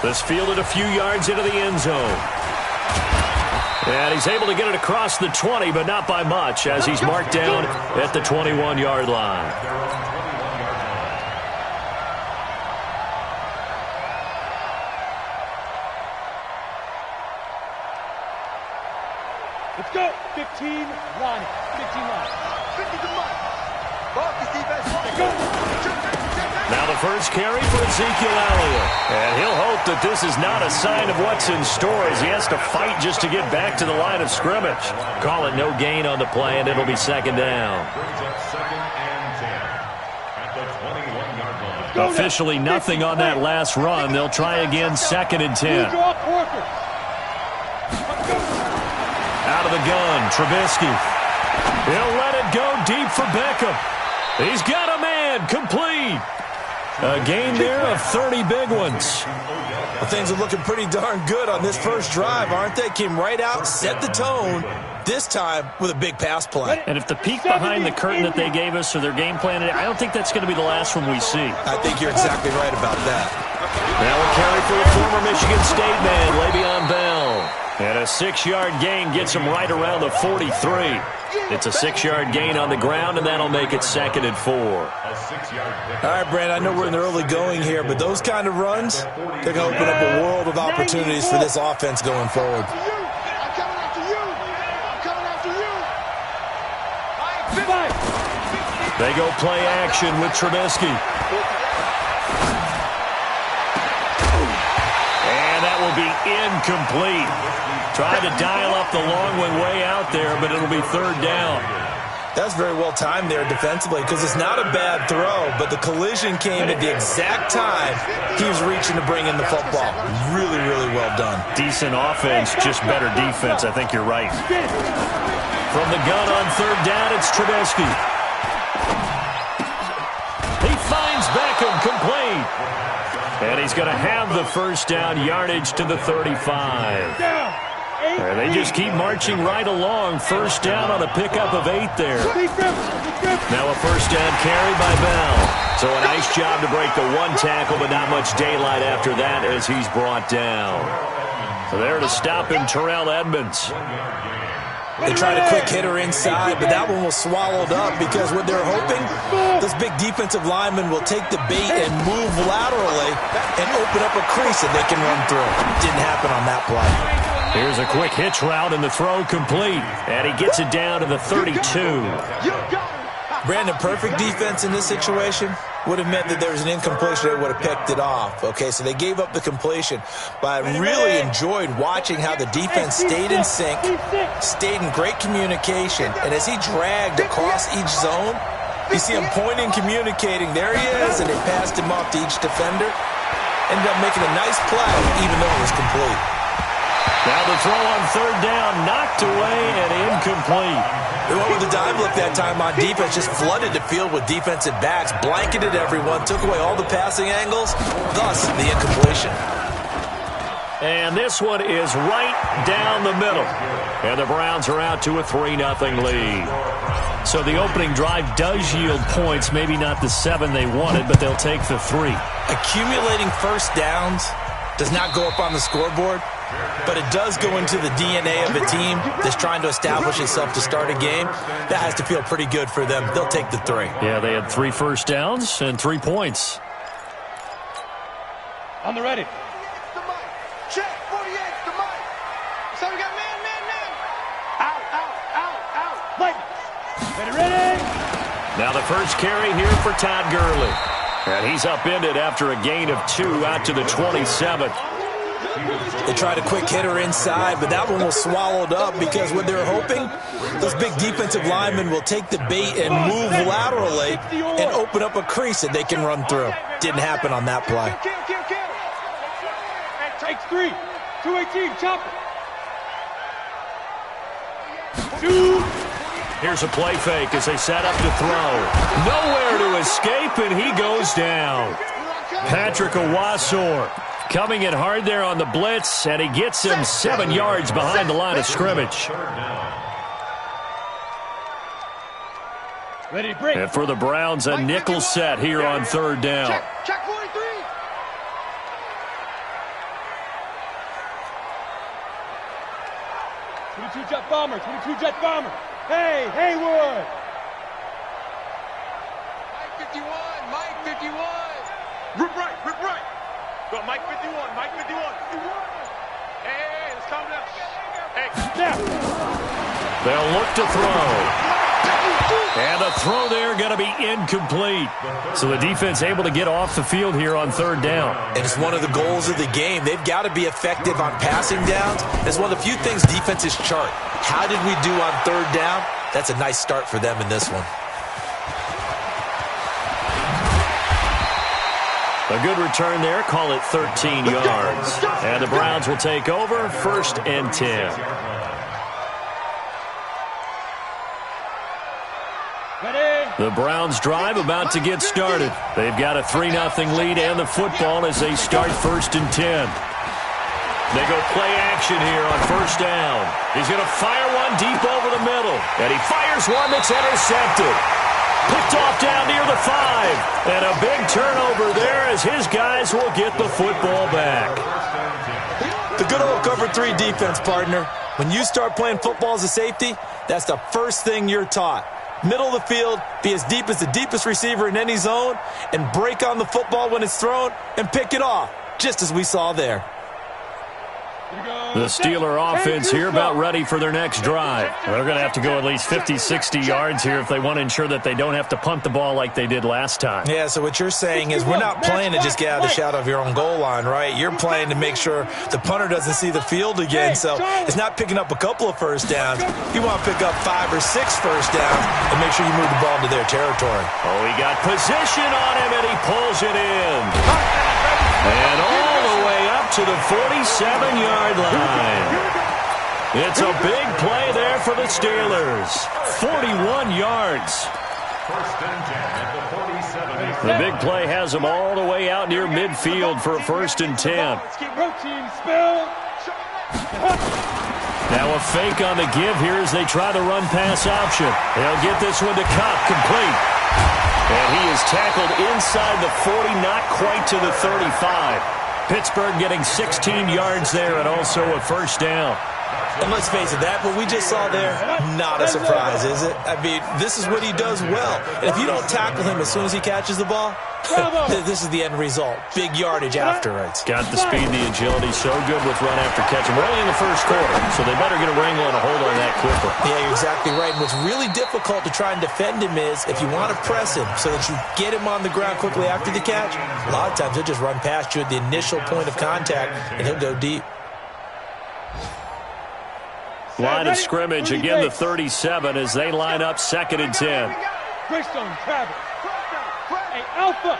This fielded a few yards into the end zone. And he's able to get it across the 20, but not by much, as he's marked down at the 21-yard line. Let's go. 15 line. 15 line. 50 to line. Now the first carry for Ezekiel Elliott. And he'll hope that this is not a sign of what's in store as he has to fight just to get back to the line of scrimmage. Call it no gain on the play, and it'll be second down. Officially nothing on that last run. They'll try again, second and 10. Out of the gun, Trubisky. He'll let it go deep for Beckham. He's got a man, complete. A gain there of 30 big ones. Well, things are looking pretty darn good on this first drive, aren't they? Came right out, set the tone, this time with a big pass play. And if the peek behind the curtain that they gave us or their game plan, I don't think that's going to be the last one we see. I think you're exactly right about that. Now a carry for the former Michigan State man, Le'Veon Bell. And a 6-yard gain gets him right around the 43. It's a 6-yard gain on the ground, and that'll make it second and 4. All right, Brand, I know we're in the early going here, but those kind of runs, they're going to open up a world of opportunities for this offense going forward. They go play action with Trubisky. And that will be incomplete. Tried to dial up the long one way out there, but it'll be third down. That's very well timed there defensively because it's not a bad throw, but the collision came at the exact time he was reaching to bring in the football. Really, really well done. Decent offense, just better defense. I think you're right. From the gun on third down, it's Trubisky. He finds Beckham, complete. And he's going to have the first down, yardage to the 35. And they just keep marching right along. First down on a pickup of 8 there. Now a first down carry by Bell. So a nice job to break the one tackle, but not much daylight after that as he's brought down. So there to stop him, Terrell Edmunds. They tried a quick hitter inside, but that one was swallowed up because what they're hoping, this big defensive lineman will take the bait and move laterally and open up a crease that they can run through. Didn't happen on that play. Here's a quick hitch route and the throw complete. And he gets it down to the 32. Brandon, perfect defense in this situation would have meant that there was an incompletion. They would have picked it off. Okay, so they gave up the completion. But I really enjoyed watching how the defense stayed in sync, stayed in great communication. And as he dragged across each zone, you see him pointing, communicating. There he is, and they passed him off to each defender. Ended up making a nice play, even though it was complete. Now the throw on third down, knocked away and incomplete. They went with the dive look that time on defense, just flooded the field with defensive backs, blanketed everyone, took away all the passing angles, thus the incompletion. And this one is right down the middle. And the Browns are out to a 3-0 lead. So the opening drive does yield points, maybe not the 7 they wanted, but they'll take the 3. Accumulating first downs does not go up on the scoreboard, but it does go into the DNA of a team that's trying to establish itself to start a game. That has to feel pretty good for them. They'll take the 3. Yeah, they had 3 first downs and 3 points. On the ready. Check, 48, the mic. So we got man. Out. Ready. Now the first carry here for Todd Gurley. And he's upended after a gain of 2 out to the 27th. They tried a quick hitter inside, but that one was swallowed up because what they're hoping, this big defensive lineman will take the bait and move laterally and open up a crease that they can run through. Didn't happen on that play. Takes 3. 218, chop it. 2. Here's a play fake as they set up to throw. Nowhere to escape, and he goes down. Patrick Owasor coming in hard there on the blitz, and he gets him 7 yards behind the line of scrimmage. Ready to break. And for the Browns, a nickel set here on third down. Check 43. 22 jet bomber, 22 jet bomber. Hey, Haywood. Mike 51, Mike 51. Rip right. Go, Mike 51, Mike 51. Hey, let's calm down. Hey. Snap. They'll look to throw. And the throw there going to be incomplete. So the defense able to get off the field here on third down. And it's one of the goals of the game. They've got to be effective on passing downs. It's one of the few things defenses chart. How did we do on third down? That's a nice start for them in this one. A good return there. Call it 13 yards. And the Browns will take over, 1st and 10. The Browns drive about to get started. They've got a 3-0 lead and the football as they start 1st and 10. They go play action here on 1st down. He's going to fire one deep over the middle. And he fires one that's intercepted. Picked off down near the 5. And a big turnover there as his guys will get the football back. The good old cover 3 defense, partner. When you start playing football as a safety, that's the first thing you're taught. Middle of the field, be as deep as the deepest receiver in any zone, and break on the football when it's thrown and pick it off, just as we saw there. The Steeler offense here about ready for their next drive. They're going to have to go at least 50, 60 yards here if they want to ensure that they don't have to punt the ball like they did last time. Yeah, so what you're saying is we're not playing to just get out of the shadow of your own goal line, right? You're playing to make sure the punter doesn't see the field again. So it's not picking up a couple of first downs. You want to pick up 5 or 6 first downs and make sure you move the ball into their territory. Oh, he got position on him, and he pulls it in. And all the way up to the 47-yard line. It's a big play there for the Steelers. 41 yards. The big play has them all the way out near midfield for a 1st and 10. Now a fake on the give here as they try the run-pass option. They'll get this one to Kupp, complete. And he is tackled inside the 40, not quite to the 35. Pittsburgh getting 16 yards there and also a 1st down. And let's face it, that what we just saw there, not a surprise, is it? I mean, this is what he does well. And if you don't tackle him as soon as he catches the ball, this is the end result. Big yardage afterwards. Got the speed, the agility, so good with run after catch. And we're only in the 1st quarter, so they better get a wrangle and a hold on that quicker. Yeah, you're exactly right. And what's really difficult to try and defend him is if you want to press him so that you get him on the ground quickly after the catch, a lot of times he'll just run past you at the initial point of contact, and he'll go deep. Line of scrimmage, again the 37 as they line up 2nd and 10. Greystone, Travis. Hey, Alpha.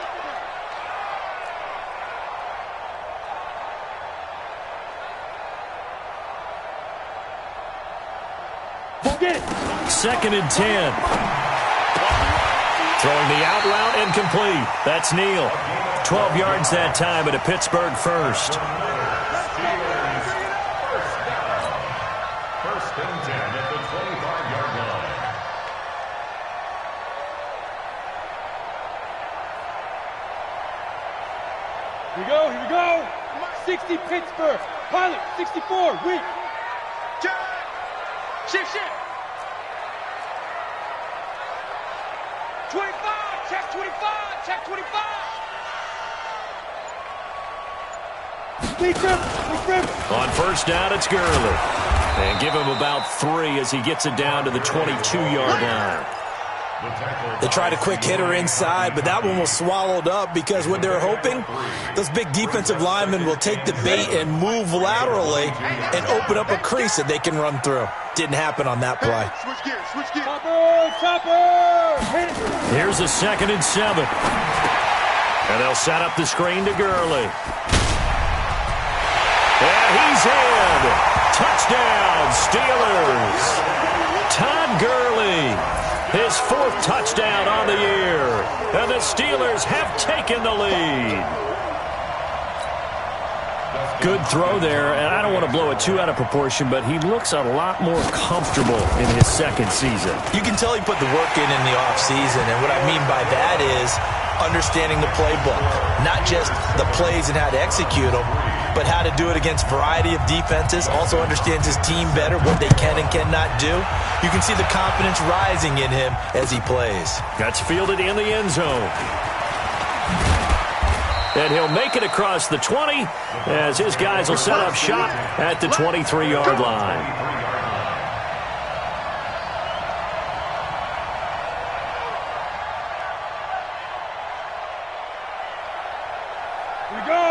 Get it. 2nd and 10. Throwing the out route incomplete. That's Neal. 12 yards that time at a Pittsburgh 1st. Here we go. 60 Pittsburgh. Pilot, 64, weak. Shift. 25, check 25, check 25. On 1st down, it's Gurley. And give him about 3 as he gets it down to the 22-yard line. They tried a quick hitter inside, but that one was swallowed up because what they're hoping, those big defensive linemen will take the bait and move laterally and open up a crease that they can run through. Didn't happen on that play. Switch gears. Chopper! Here's a 2nd and 7. And they'll set up the screen to Gurley. And he's in. Touchdown, Steelers. Todd Gurley. His 4th touchdown on the year. And the Steelers have taken the lead. Good throw there, and I don't want to blow it too out of proportion, but he looks a lot more comfortable in his 2nd season. You can tell he put the work in the offseason, and what I mean by that is understanding the playbook. Not just the plays and how to execute them, but how to do it against a variety of defenses. Also understands his team better, what they can and cannot do. You can see the confidence rising in him as he plays. That's fielded in the end zone. And he'll make it across the 20 as his guys will set up shop at the 23-yard line.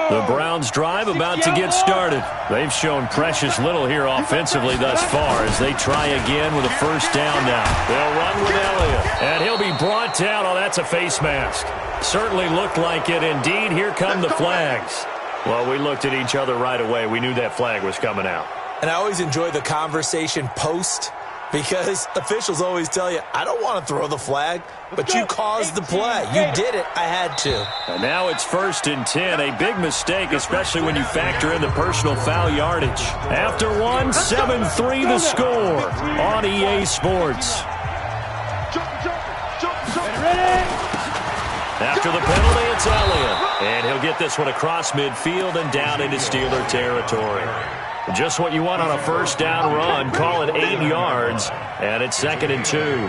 The Browns drive about to get started. They've shown precious little here offensively thus far as they try again with a first down now. They'll run with Elliott, and he'll be brought down. Oh, that's a face mask. Certainly looked like it. Indeed, here come the flags. Well, we looked at each other right away. We knew that flag was coming out. And I always enjoy the conversation post because officials always tell you, I don't want to throw the flag, but you caused the play. You did it. I had to. And now it's 1st and 10. A big mistake, especially when you factor in the personal foul yardage. After one, 7-3 the score on EA Sports. After the penalty, it's Elliott. And he'll get this one across midfield and down into Steeler territory. Just what you want on a first down run. Call it 8 yards, and it's 2nd and 2.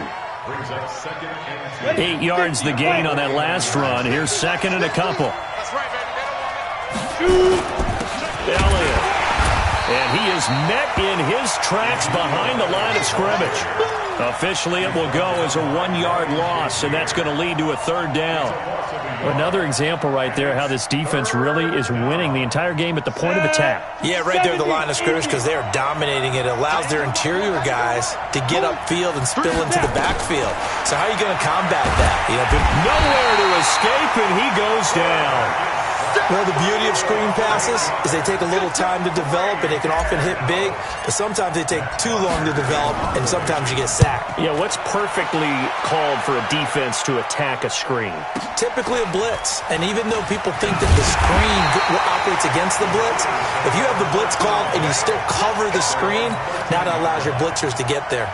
8 yards the gain on that last run. Here's 2nd and a couple. Elliott. And he is met in his tracks behind the line of scrimmage. Officially, it will go as a 1-yard loss, and that's going to lead to a 3rd down. Another example right there how this defense really is winning the entire game at the point of attack. Yeah, right there at the line of scrimmage because they are dominating it. It allows their interior guys to get upfield and spill into the backfield. So how are you going to combat that? Nowhere to escape, and he goes down. Well, the beauty of screen passes is they take a little time to develop, and they can often hit big, but sometimes they take too long to develop, and sometimes you get sacked. Yeah, what's perfectly called for a defense to attack a screen? Typically a blitz, and even though people think that the screen operates against the blitz, if you have the blitz called and you still cover the screen, now that allows your blitzers to get there.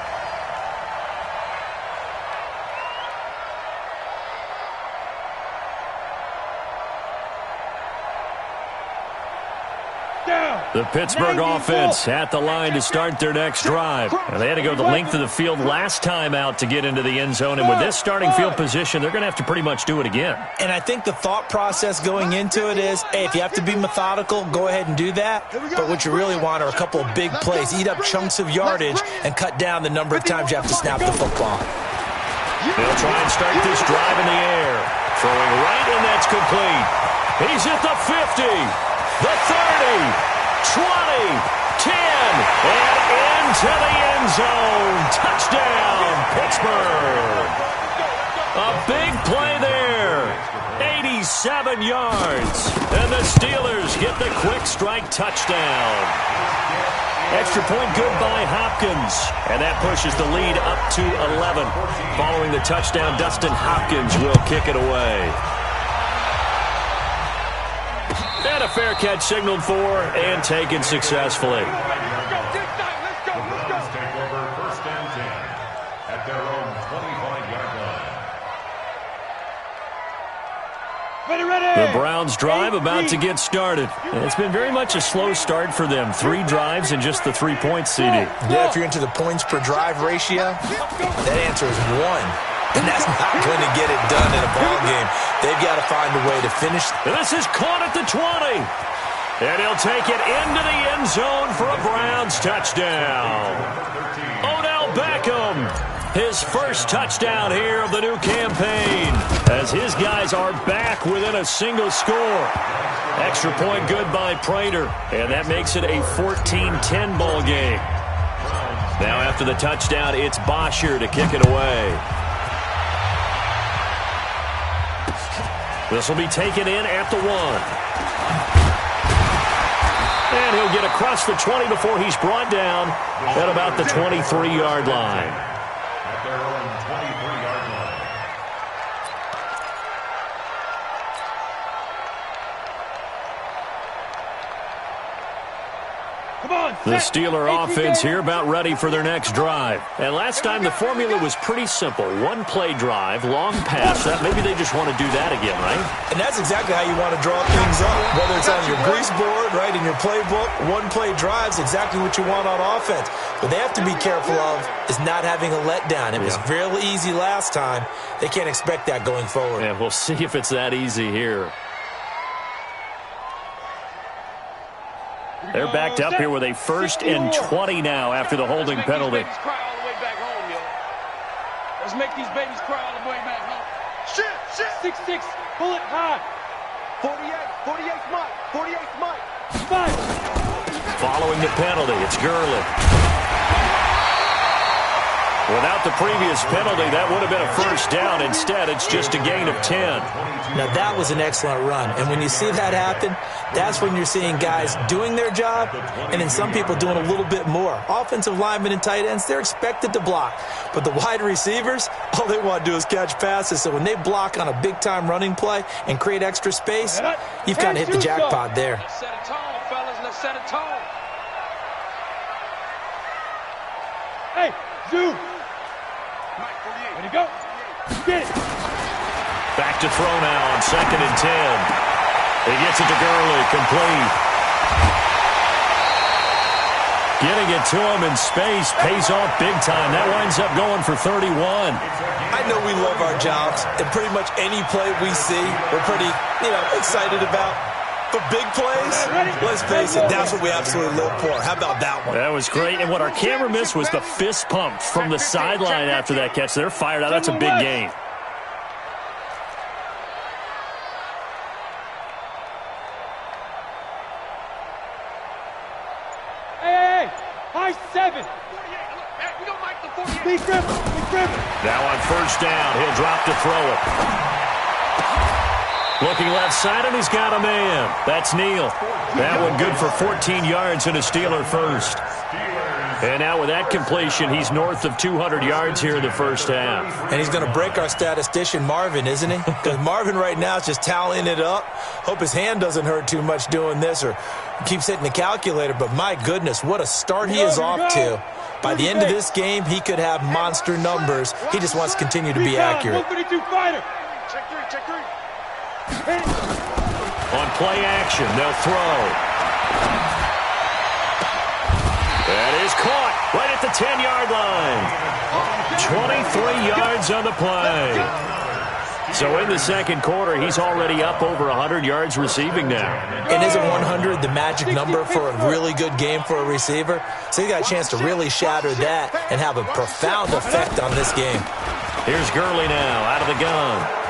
The Pittsburgh offense at the line to start their next drive. And they had to go the length of the field last time out to get into the end zone. And with this starting field position, they're going to have to pretty much do it again. And I think the thought process going into it is, hey, if you have to be methodical, go ahead and do that. But what you really want are a couple of big plays. Eat up chunks of yardage and cut down the number of times you have to snap the football. They'll try and start this drive in the air. Throwing right, and that's complete. He's at the 50, the 30. 20, 10, and into the end zone. Touchdown, Pittsburgh. A big play there. 87 yards. And the Steelers get the quick strike touchdown. Extra point good by Hopkins. And that pushes the lead up to 11. Following the touchdown, Dustin Hopkins will kick it away. And a fair catch signaled for and taken successfully. Take over 1st and 10 at their own 25-yard line. The Browns drive about to get started. And it's been very much a slow start for them. 3 drives and just the 3 points, CD. Yeah, if you're into the points per drive ratio, that answer is 1. And that's not going to get it done in a ball game. They've got to find a way to finish. This is caught at the 20. And he'll take it into the end zone for a Browns touchdown. Odell Beckham, his first touchdown here of the new campaign, as his guys are back within a single score. Extra point good by Prater, and that makes it a 14-10 ball game. Now after the touchdown, it's Bosher to kick it away. This will be taken in at the 1. And he'll get across the 20 before he's brought down at about the 23-yard line. At their own 23-yard line. The Steeler offense here about ready for their next drive. And last time the formula was pretty simple. One play drive, long pass. Maybe they just want to do that again, right? And that's exactly how you want to draw things up. Whether it's on your grease board, right, in your playbook, one play drive's exactly what you want on offense. What they have to be careful of is not having a letdown. It was real easy last time. They can't expect that going forward. And we'll see if it's that easy here. They're backed up here with a 1st and 20 now after the holding penalty. Let's make these babies cry all the way back home. Shit. 6-6, pull it high. 48's Mike. 48's Mike. 5. Following the penalty, it's Gurley. Without the previous penalty, that would have been a 1st down. Instead, it's just a gain of 10. Now, that was an excellent run. And when you see that happen, that's when you're seeing guys doing their job and then some people doing a little bit more. Offensive linemen and tight ends, they're expected to block. But the wide receivers, all they want to do is catch passes. So when they block on a big-time running play and create extra space, you've kind of hit the jackpot there. Let's set a tone, fellas. Let's set a tone. Hey, Zoo. Ready to go. Get it. Back to throw now on 2nd and 10. He gets it to Gurley, complete. Getting it to him in space pays off big time. That winds up going for 31. I know we love our jobs, and pretty much any play we see, we're pretty, excited about. But big plays, let's face it, that's what we absolutely live for. How about that one? That was great. And what our camera missed was the fist pump from the sideline after that catch. They're fired out. That's a big game. Hey, high 7. Big gripper. Now on 1st down, he'll drop to throw it. Looking left side, and he's got a man. That's Neal. That one good for 14 yards and a Steeler 1st. And now with that completion, he's north of 200 yards here in the 1st half. And he's going to break our statistician, Marvin, isn't he? Because Marvin right now is just tallying it up. Hope his hand doesn't hurt too much doing this or keeps hitting the calculator. But my goodness, what a start he is off to. By the end of this game, he could have monster numbers. He just wants to continue to be accurate. 132 fighter. Check 3. On play action, they'll throw. That is caught right at the 10-yard line. 23 yards on the play. So in the 2nd quarter, he's already up over 100 yards receiving now. And isn't 100 the magic number for a really good game for a receiver? So he got a chance to really shatter that and have a profound effect on this game. Here's Gurley now out of the gun.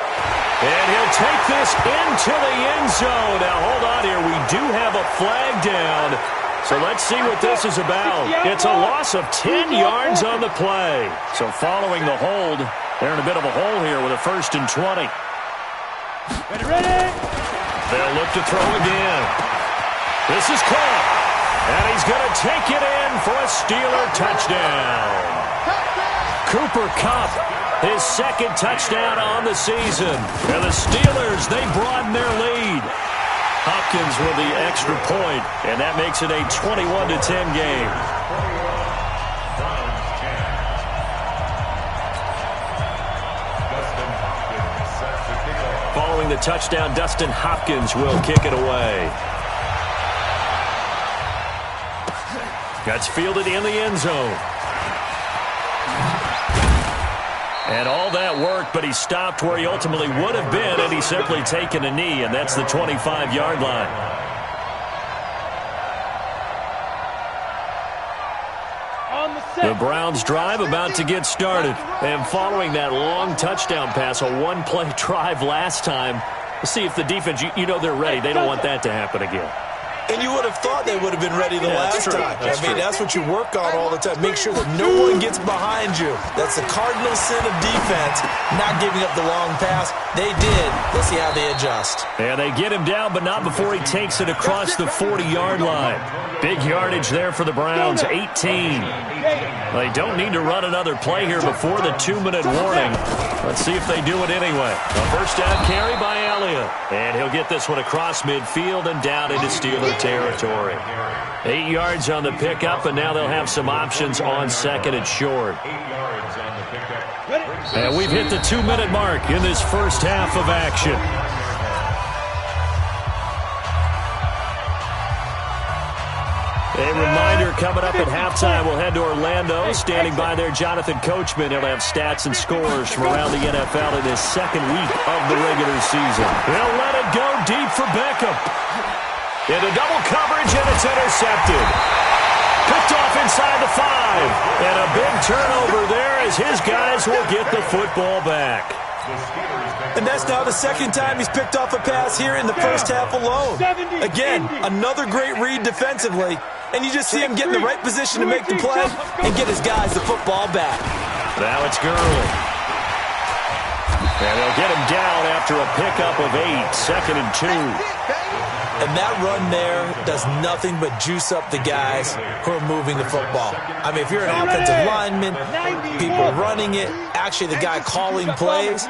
And he'll take this into the end zone. Now, hold on here. We do have a flag down. So let's see what this is about. It's a loss of 10 yards on the play. So following the hold, they're in a bit of a hole here with a 1st and 20. Ready. They'll look to throw again. This is caught. And he's going to take it in for a Steeler touchdown. Cooper Kupp, his 2nd touchdown on the season. And the Steelers, they broaden their lead. Hopkins with the extra point, and that makes it a 21-10 game. Following the touchdown, Dustin Hopkins will kick it away. That's fielded in the end zone. And all that work, but he stopped where he ultimately would have been, and he's simply taken a knee, and that's the 25-yard line. The Browns drive about to get started. And following that long touchdown pass, a one-play drive last time, we'll see if the defense, they're ready. They don't want that to happen again. And you would have thought they would have been ready the last time. That's what you work on all the time. Make sure that no one gets behind you. That's the cardinal sin of defense, not giving up the long pass. They did. Let's see how they adjust. And they get him down, but not before he takes it across the 40-yard line. Big yardage there for the Browns, 18. They don't need to run another play here before the 2-minute warning. Let's see if they do it anyway. A first down carry by Elliott. And he'll get this one across midfield and down into Steelers territory. 8 yards on the pickup, and now they'll have some options on second and short. 8 yards on the pickup. And we've hit the 2-minute mark in this first half of action. A reminder, coming up at halftime, we'll head to Orlando. Standing by there, Jonathan Coachman. He'll have stats and scores from around the NFL in this second week of the regular season. They'll let it go deep for Beckham. Into double coverage, and it's intercepted. Picked off inside the 5. And a big turnover there as his guys will get the football back. And that's now the second time he's picked off a pass here in the first half alone. Again, another great read defensively. And you just see him get in the right position to make the play and get his guys the football back. Now it's Gurley. And they'll get him down after a pickup of 8, second and 2. And that run there does nothing but juice up the guys who are moving the football. I mean, if you're an offensive lineman, people running it, actually the guy calling plays,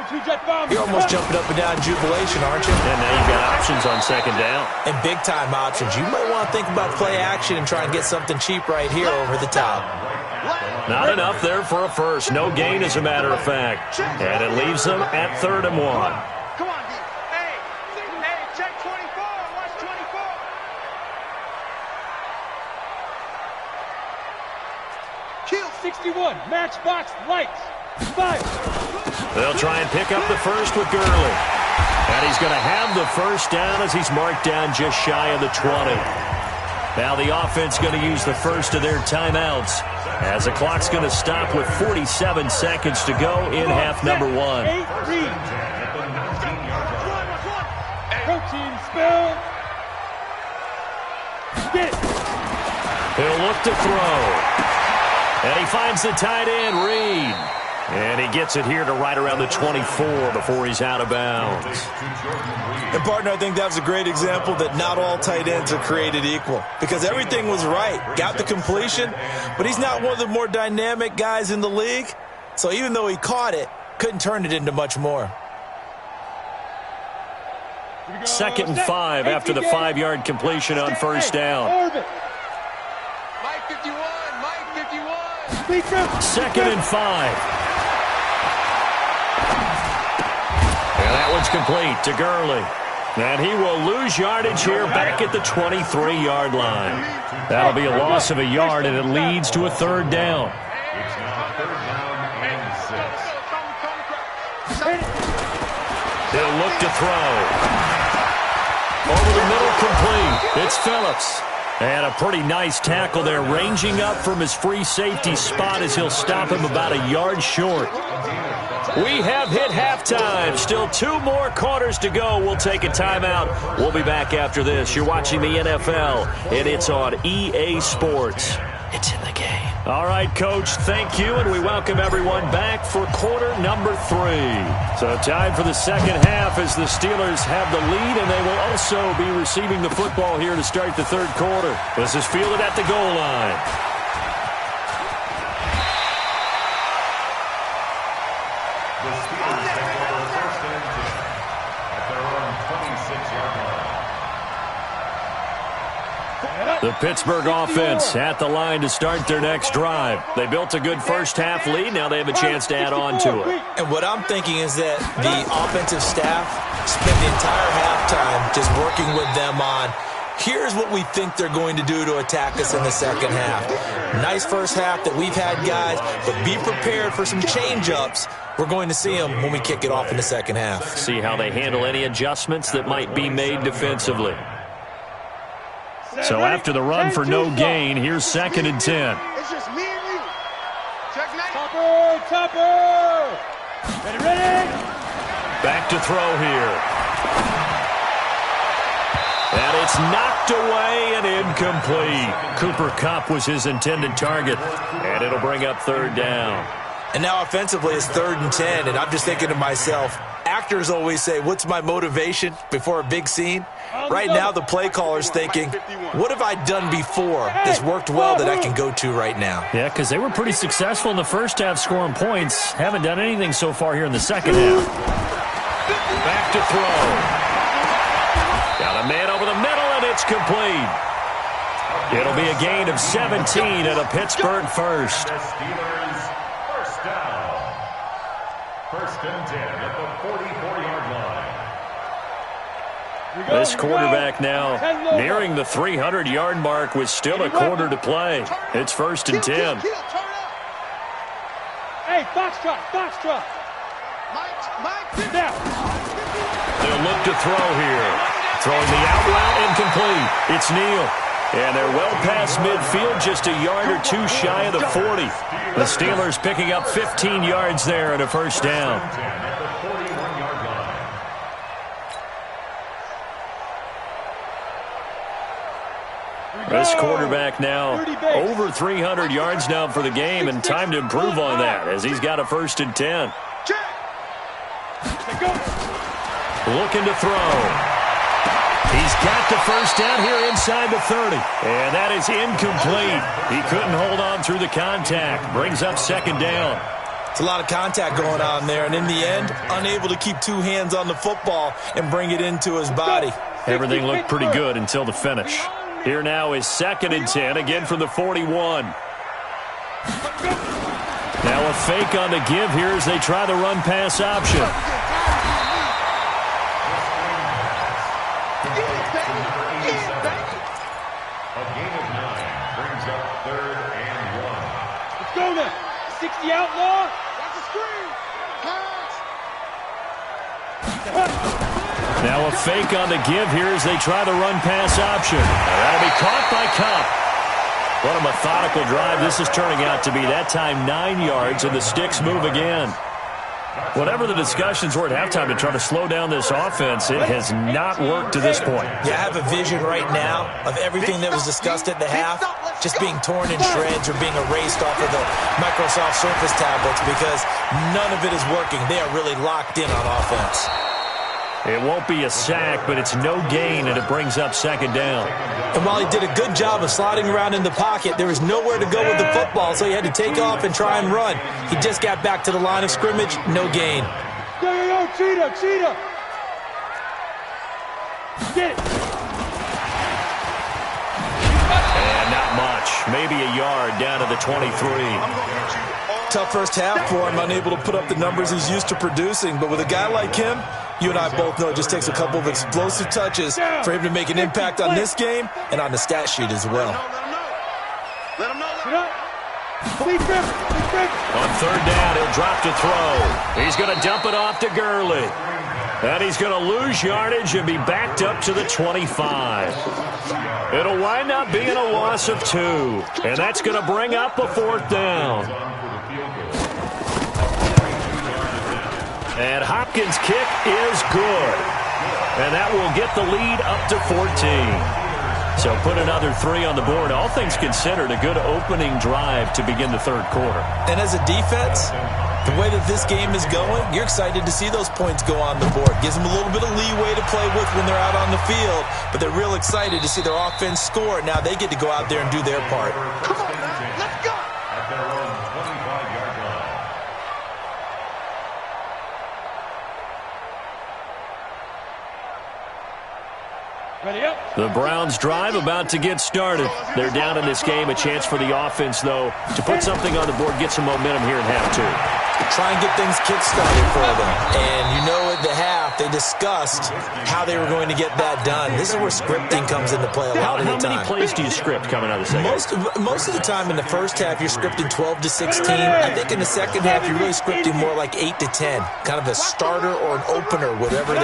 you're almost jumping up and down in jubilation, aren't you? And now you've got options on second down. And big-time options. You might want to think about play action and try and get something cheap right here over the top. Not enough there for a first. No gain, as a matter of fact. And it leaves them at 3rd and 1. Come on, D. Hey, check 24. Watch 24. Kill 61. Matchbox lights. 5. They'll try and pick up the first with Gurley. And he's going to have the first down as he's marked down just shy of the 20. Now the offense going to use the first of their timeouts as the clock's going to stop with 47 seconds to go in half number 1. 8 read. Protein spill. Get it. He'll look to throw. And he finds the tight end, Reed. And he gets it here to right around the 24 before he's out of bounds. And, partner, I think that was a great example that not all tight ends are created equal. Because everything was right. Got the completion, but he's not one of the more dynamic guys in the league. So even though he caught it, couldn't turn it into much more. 2nd and 5 after the 5-yard completion on first down. Mike 51. Mike 51. 2nd and 5. And that one's complete to Gurley. And he will lose yardage here back at the 23-yard line. That'll be a loss of a yard, and it leads to a 3rd down. It's now 3rd down and 6. He'll look to throw. Over the middle, complete. It's Phillips. And a pretty nice tackle there, ranging up from his free safety spot as he'll stop him about a yard short. We have hit halftime. Still 2 more quarters to go. We'll take a timeout. We'll be back after this. You're watching the NFL, and it's on EA Sports. It's in the game. All right, Coach, thank you, and we welcome everyone back for quarter number 3. So time for the second half as the Steelers have the lead, and they will also be receiving the football here to start the 3rd quarter. This is fielded at the goal line. The Steelers take over 1st and 10 at their own 26-yard line. The Pittsburgh offense at the line to start their next drive. They built a good first half lead. Now they have a chance to add on to it. And what I'm thinking is that the offensive staff spent the entire halftime just working with them on, here's what we think they're going to do to attack us in the second half. Nice first half that we've had, guys, but be prepared for some change-ups. We're going to see them when we kick it off in the second half. See how they handle any adjustments that might be made defensively. So after the run for no gain, here's 2nd and 10. It's just me and you. Check 9. Topper. Ready. Back to throw here. And it's knocked away and incomplete. Cooper Kupp was his intended target. And it'll bring up 3rd down. And now offensively it's 3rd and 10, and I'm just thinking to myself, actors always say, what's my motivation before a big scene? Right now the play caller's thinking, what have I done before that's worked well that I can go to right now? Yeah, because they were pretty successful in the first half scoring points. Haven't done anything so far here in the second half. Back to throw. Got a man over the middle, and it's complete. It'll be a gain of 17 and a Pittsburgh first. The Steelers first down. First and 10 at the 44-yard line. This quarterback now nearing the 300-yard mark with still a quarter to play. It's first and 10. Hey, Foxtrot, Foxtrot. Mike, now. They'll look to throw here. Throwing the out route incomplete. It's Neal. And they're well past midfield, just a yard or two shy of the 40. The Steelers picking up 15 yards there and a first down. At the 41-yard line. This quarterback now over 300 yards now for the game, and time to improve on that as he's got a first and 10. Looking to throw. He's got the first down here inside the 30. And that is incomplete. He couldn't hold on through the contact. Brings up second down. It's a lot of contact going on there, and in the end, unable to keep two hands on the football and bring it into his body. Everything looked pretty good until the finish. Here now is second and 10, again from the 41. Now a fake on the give here as they try the run-pass option. A gain of 9 brings up third and 1. Let's go now. 60 outlaw. That's a screen. Now a fake on the give here as they try the run-pass option. That'll be caught by Kupp. What a methodical drive this is turning out to be. That time 9 yards, and the sticks move again. Whatever the discussions were at halftime to try to slow down this offense, it has not worked to this point. Yeah, I have a vision right now of everything that was discussed at the half just being torn in shreds or being erased off of the Microsoft Surface tablets because none of it is working. They are really locked in on offense. It won't be a sack, but it's no gain, and it brings up second down. And while he did a good job of sliding around in the pocket, there was nowhere to go with the football, so he had to take off and try and run. He just got back to the line of scrimmage, no gain. Yo, Cheetah. Get it. And not much. Maybe a yard down to the 23. Tough first half for him, unable to put up the numbers he's used to producing. But with a guy like him, you and I both know it just takes a couple of explosive touches for him to make an impact on this game and on the stat sheet as well. Let him know. On third down, he'll drop to throw. He's going to dump it off to Gurley. And he's going to lose yardage and be backed up to the 25. It'll wind up being a loss of 2. And that's going to bring up a fourth down. And Hopkins' kick is good. And that will get the lead up to 14. So put another 3 on the board. All things considered, a good opening drive to begin the third quarter. And as a defense, the way that this game is going, you're excited to see those points go on the board. Gives them a little bit of leeway to play with when they're out on the field. But they're real excited to see their offense score. Now they get to go out there and do their part. Come on, man. Let's go. At their own 25-yard line. Ready up. The Browns drive about to get started. They're down in this game. A chance for the offense, though, to put something on the board, get some momentum here in half two. Try and get things kick-started for them. And you know at the half, they discussed how they were going to get that done. This is where scripting comes into play a lot of the time. How many plays do you script coming out of the second? Most of the time in the first half, you're scripting 12 to 16. I think in the second half, you're really scripting more like 8 to 10. Kind of a starter or an opener, whatever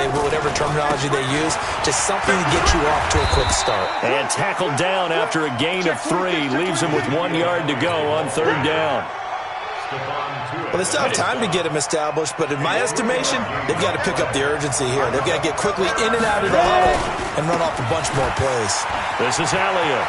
terminology they use. Just something to get you off to a quick start. And tackled down after a gain of 3. Leaves him with 1 yard to go on third down. Well, they still have time to get him established, but in my estimation, they've got to pick up the urgency here. They've got to get quickly in and out of the huddle and run off a bunch more plays. This is Elliott.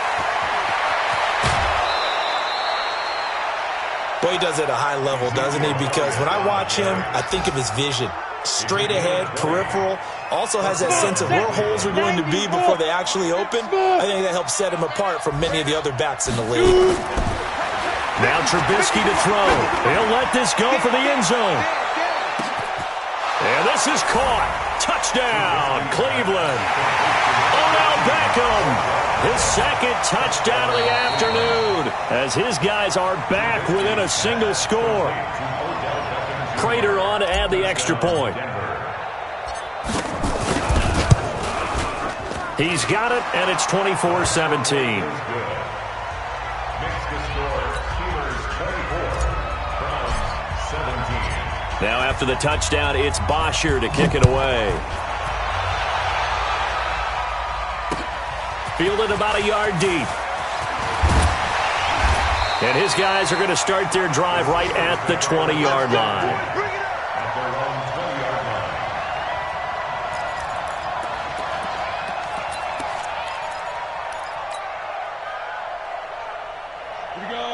Boy, he does it at a high level, doesn't he? Because when I watch him, I think of his vision. Straight ahead, peripheral, also has that sense of where holes are going to be before they actually open. I think that helps set him apart from many of the other backs in the league. Now Trubisky to throw. He'll let this go for the end zone. And this is caught. Touchdown, Cleveland. Odell Beckham, his second touchdown of the afternoon, as his guys are back within a single score. Prater on to add the extra point. He's got it, and it's 24-17. Now after the touchdown, it's Bosher to kick it away. Fielded about a yard deep. And his guys are going to start their drive right at the 20-yard line.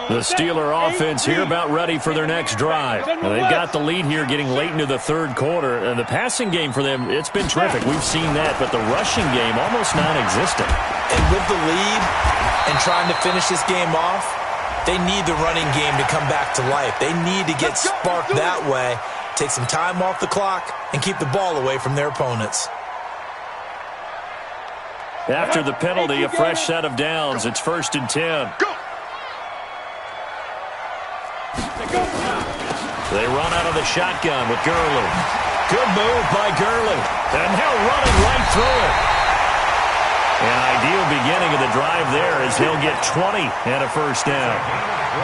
The Steeler offense here about ready for their next drive. Now, they've got the lead here getting late into the third quarter. And the passing game for them, it's been terrific. We've seen that. But the rushing game, almost non-existent. And with the lead and trying to finish this game off, they need the running game to come back to life. They need to get sparked that way, take some time off the clock, and keep the ball away from their opponents. After the penalty, a fresh set of downs. It's 1st and 10. They run out of the shotgun with Gurley. Good move by Gurley. And now running right through it. An ideal beginning of the drive there as he'll get 20 and a first down.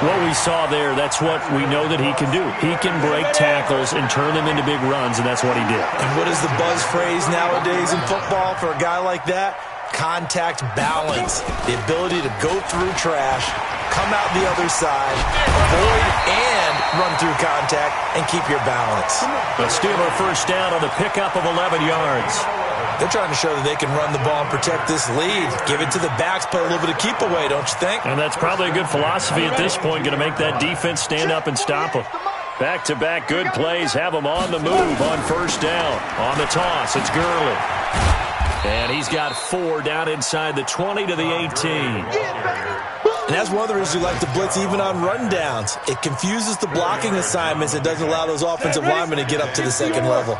What we saw there, that's what we know that he can do. He can break tackles and turn them into big runs, and that's what he did. And what is the buzz phrase nowadays in football for a guy like that? Contact balance. The ability to go through trash, come out the other side, avoid and run through contact, and keep your balance. The Steeler first down on the pickup of 11 yards. They're trying to show that they can run the ball and protect this lead. Give it to the backs, play a little bit of keep away, don't you think? And that's probably a good philosophy at this point, going to make that defense stand up and stop them. Back-to-back good plays have them on the move on first down. On the toss, it's Gurley. And he's got 4 down inside the 20 to the 18. And that's one of the reasons you like to blitz even on rundowns. It confuses the blocking assignments. It doesn't allow those offensive linemen to get up to the second level.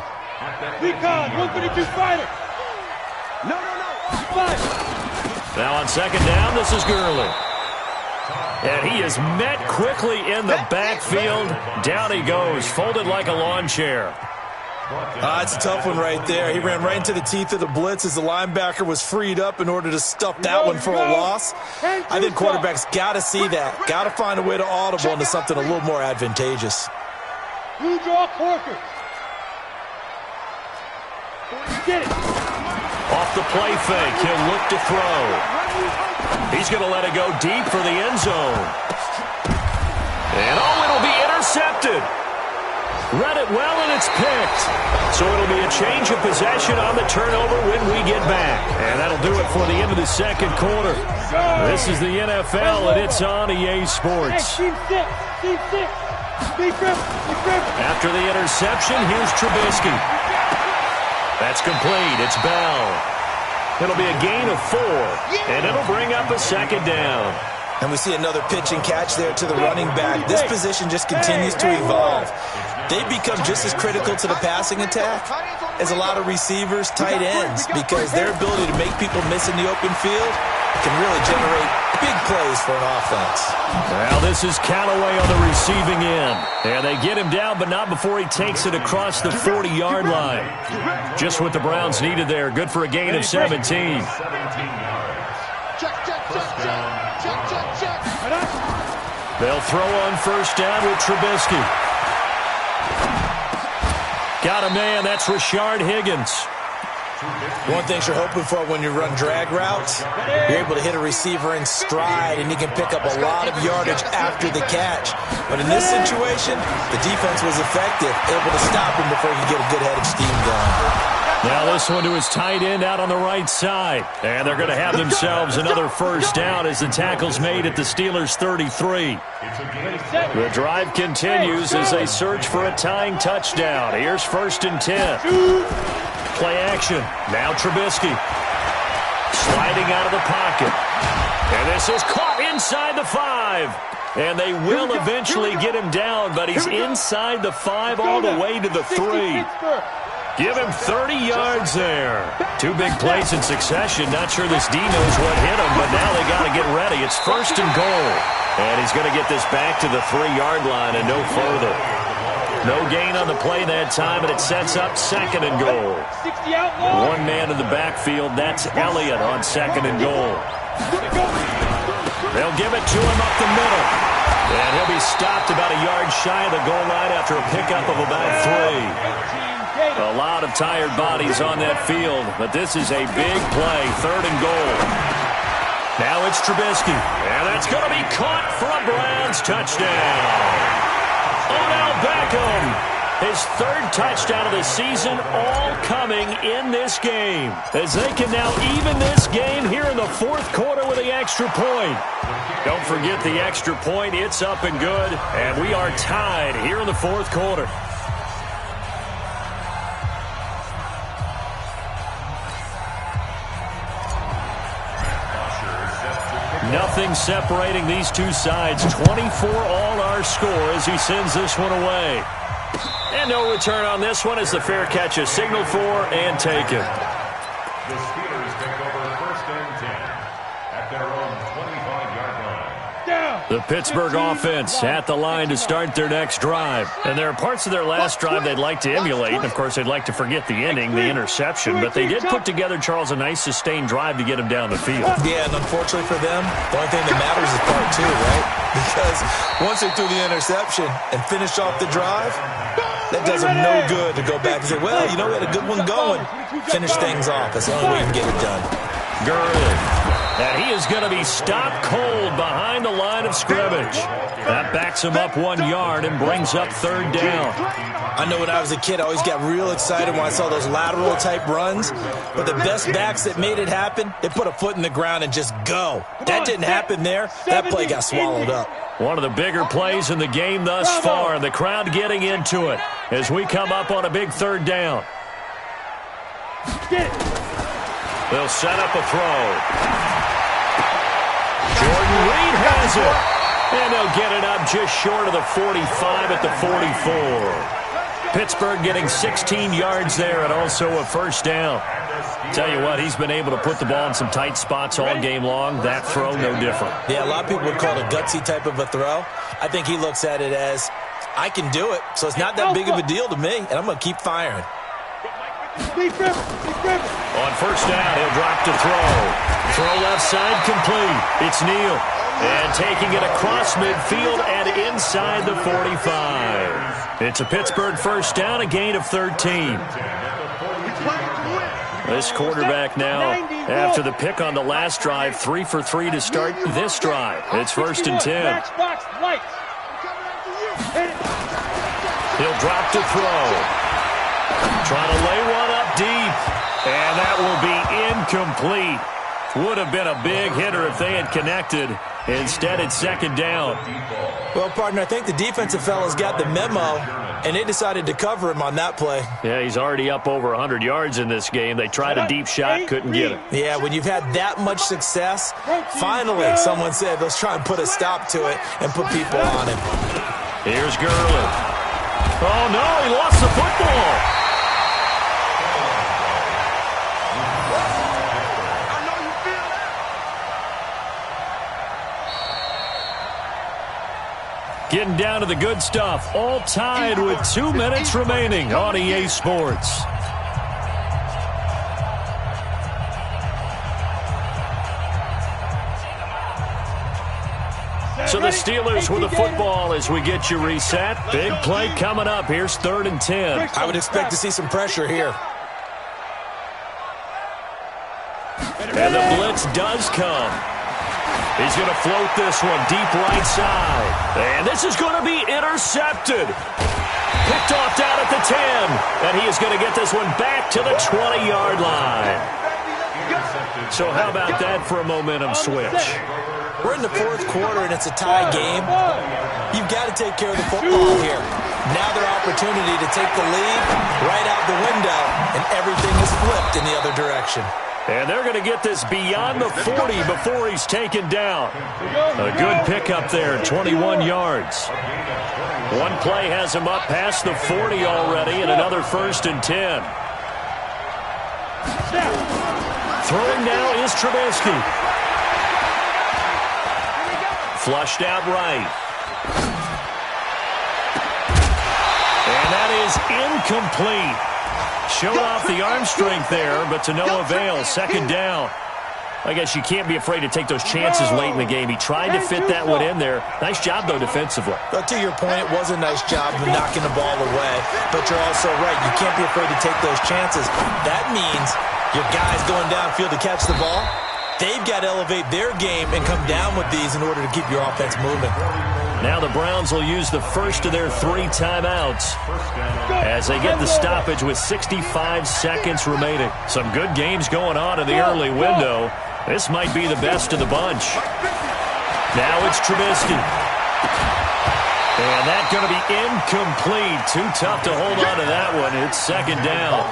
Recon, 152 fighter. No. Now on second down, this is Gurley. And he is met quickly in the backfield. Down he goes, folded like a lawn chair. It's a tough one right there. He ran right into the teeth of the blitz as the linebacker was freed up in order to stuff that one for a loss. I think quarterbacks got to see that. Got to find a way to audible into something a little more advantageous. Blue draw Corker. Get it. Off the play fake, he'll look to throw. He's going to let it go deep for the end zone. And it'll be intercepted. Read it well, and it's picked. So it'll be a change of possession on the turnover when we get back. And that'll do it for the end of the second quarter. This is the NFL, and it's on EA Sports. Team 6. After the interception, here's Trubisky. That's complete. It's Bell. It'll be a gain of 4, and it'll bring up a second down. And we see another pitch and catch there to the running back. This position just continues to evolve. They become just as critical to the passing attack as a lot of receivers, tight ends, because their ability to make people miss in the open field can really generate big plays for an offense. Well, this is Callaway on the receiving end. And they get him down, but not before he takes it across the 40-yard line. Just what the Browns needed there. Good for a gain of 17. They'll throw on first down with Trubisky. Got a man, that's Rashard Higgins. One thing you're hoping for when you run drag routes, you're able to hit a receiver in stride, and you can pick up a lot of yardage after the catch. But in this situation, the defense was effective, able to stop him before he could get a good head of steam going. Now this one to his tight end out on the right side. And they're going to have themselves another first down as the tackle's made at the Steelers' 33. The drive continues as they search for a tying touchdown. Here's 1st and 10. Play action. Now Trubisky. Sliding out of the pocket. And this is caught inside the 5. And they will eventually get him down, but he's inside the 5 all the way to the 3. Give him 30 yards there. Two big plays in succession. Not sure this D knows what hit him, but now they got to get ready. It's 1st and goal. And he's going to get this back to the 3-yard line and no further. No gain on the play that time, and it sets up 2nd and goal. One man in the backfield. That's Elliott on 2nd and goal. They'll give it to him up the middle. And he'll be stopped about a yard shy of the goal line after a pickup of about 3. A lot of tired bodies on that field, but this is a big play. 3rd and goal. Now it's Trubisky. And that's going to be caught for a Browns touchdown. Odell Beckham, his 3rd touchdown of the season, all coming in this game. As they can now even this game here in the 4th quarter with the extra point. Don't forget the extra point. It's up and good. And we are tied here in the 4th quarter. Nothing separating these two sides. 24 all our score as he sends this one away. And no return on this one as the fair catch is signaled for and taken. The Steelers take over 1st and 10 at their own 25-yard line. The Pittsburgh offense at the line to start their next drive. And there are parts of their last drive they'd like to emulate. And, of course, they'd like to forget the ending, the interception. But they did put together, Charles, a nice sustained drive to get him down the field. Yeah, and unfortunately for them, the only thing that matters is part 2, right? Because once they threw the interception and finished off the drive, that does them no good to go back and say, well, you know, we had a good one going. Finish things off. That's the only way you can get it done. Gurley. And he is going to be stopped cold behind the line of scrimmage. That backs him up 1 yard and brings up 3rd down. I know when I was a kid, I always got real excited when I saw those lateral-type runs. But the best backs that made it happen, they put a foot in the ground and just go. That didn't happen there. That play got swallowed up. One of the bigger plays in the game thus far, and the crowd getting into it as we come up on a big 3rd down. They'll set up a throw. Jordan Reed has it. And they'll get it up just short of the 45 at the 44. Pittsburgh getting 16 yards there and also a 1st down. Tell you what, he's been able to put the ball in some tight spots all game long. That throw, no different. Yeah, a lot of people would call it a gutsy type of a throw. I think he looks at it as, I can do it, so it's not that big of a deal to me, and I'm going to keep firing. On 1st down, he'll drop to throw. Throw left side complete. It's Neal. And taking it across midfield and inside the 45. It's a Pittsburgh 1st down, a gain of 13. This quarterback now, after the pick on the last drive, 3 for 3 to start this drive. It's 1st and 10. He'll drop to throw. Trying to lay one up deep. And that will be incomplete. Would have been a big hitter if they had connected. Instead, it's 2nd down. Well, partner, I think the defensive fellas got the memo, and they decided to cover him on that play. Yeah, he's already up over 100 yards in this game. They tried a deep shot, couldn't get it. Yeah, when you've had that much success, finally someone said, let's try and put a stop to it and put people on him. Here's Gurley. Oh, no, he lost the football. Getting down to the good stuff. All tied with 2 minutes remaining on EA Sports. So the Steelers with the football as we get you reset. Big play coming up. Here's 3rd and 10. I would expect to see some pressure here. And the blitz does come. He's going to float this one deep right side. And this is going to be intercepted. Picked off down at the 10. And he is going to get this one back to the 20-yard line. So how about that for a momentum switch? We're in the 4th quarter, and it's a tie game. You've got to take care of the football here. Now their opportunity to take the lead right out the window, and everything is flipped in the other direction. And they're going to get this beyond the 40 before he's taken down. A good pickup there, 21 yards. One play has him up past the 40 already, and another 1st and 10. Throwing now is Trubisky. Flushed out right. And that is incomplete. Showed off the arm strength there, but to no avail. Second down. I guess you can't be afraid to take those chances late in the game. He tried to fit that one in there. Nice job, though, defensively. But to your point, it was a nice job of knocking the ball away. But you're also right. You can't be afraid to take those chances. That means your guys going downfield to catch the ball, they've got to elevate their game and come down with these in order to keep your offense moving. Now the Browns will use the first of their 3 timeouts as they get the stoppage with 65 seconds remaining. Some good games going on in the early window. This might be the best of the bunch. Now it's Trubisky. And that's going to be incomplete. Too tough to hold on to that one. It's second down.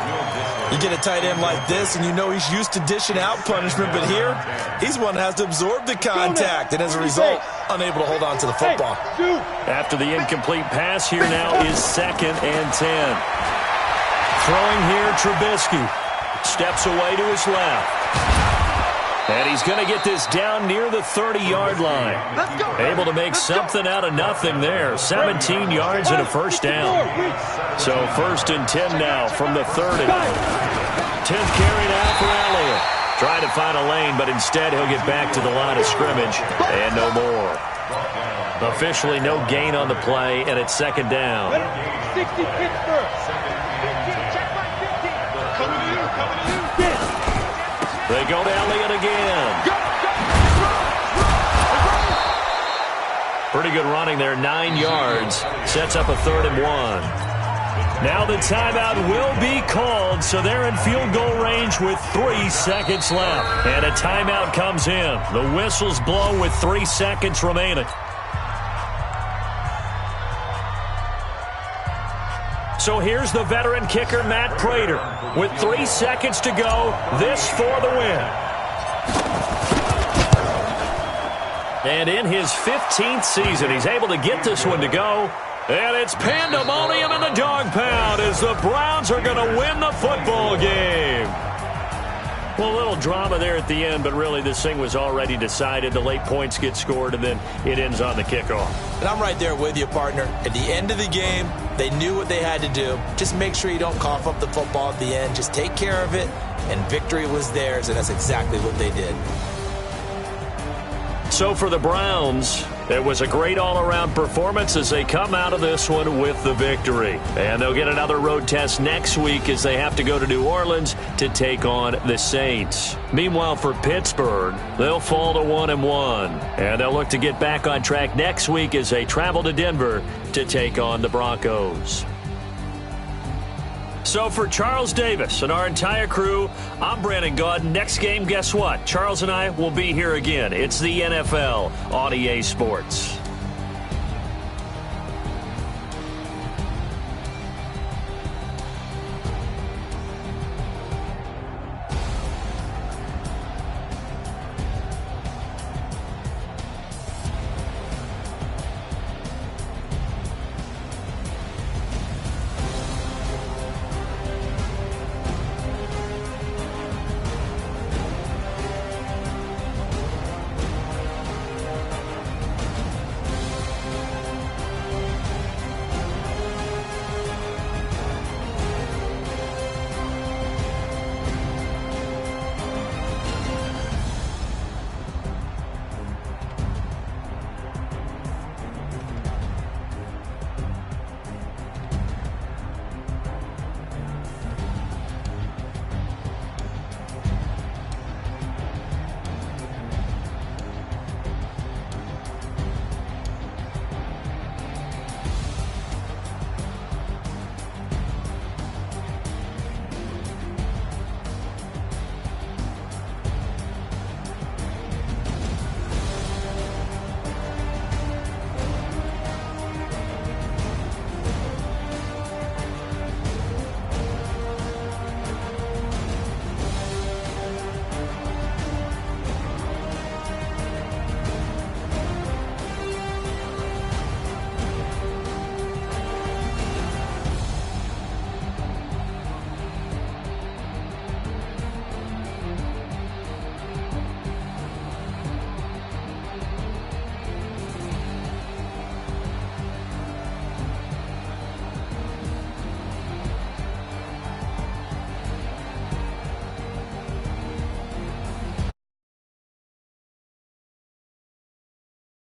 You get a tight end like this, and you know he's used to dishing out punishment, but here, he's one that has to absorb the contact, and as a result, unable to hold on to the football. After the incomplete pass, here now is second and 10. Throwing here, Trubisky. Steps away to his left. And he's going to get this down near the 30-yard line. Able to make something out of nothing there. 17 yards and a first down. So first and 10 now from the 30. 10th carry now for Elliott. Trying to find a lane, but instead he'll get back to the line of scrimmage. And no more. Officially no gain on the play, and it's second down. 60 Pittsburgh. They go to Elliott again. Pretty good running there, 9 yards. Sets up a 3rd and 1. Now the timeout will be called, so they're in field goal range with 3 seconds left. And a timeout comes in. The whistles blow with 3 seconds remaining. So here's the veteran kicker, Matt Prater. With 3 seconds to go, this for the win. And in his 15th season, he's able to get this one to go. And it's pandemonium in the dog pound as the Browns are going to win the football game. Well, a little drama there at the end, but really this thing was already decided. The late points get scored, and then it ends on the kickoff. And I'm right there with you, partner. At the end of the game, they knew what they had to do. Just make sure you don't cough up the football at the end. Just take care of it, and victory was theirs, and that's exactly what they did. So for the Browns, it was a great all-around performance as they come out of this one with the victory. And they'll get another road test next week as they have to go to New Orleans to take on the Saints. Meanwhile, for Pittsburgh, they'll fall to 1-1. And they'll look to get back on track next week as they travel to Denver to take on the Broncos. So for Charles Davis and our entire crew, I'm Brandon Gaudin. Next game, guess what? Charles and I will be here again. It's the NFL on EA Sports.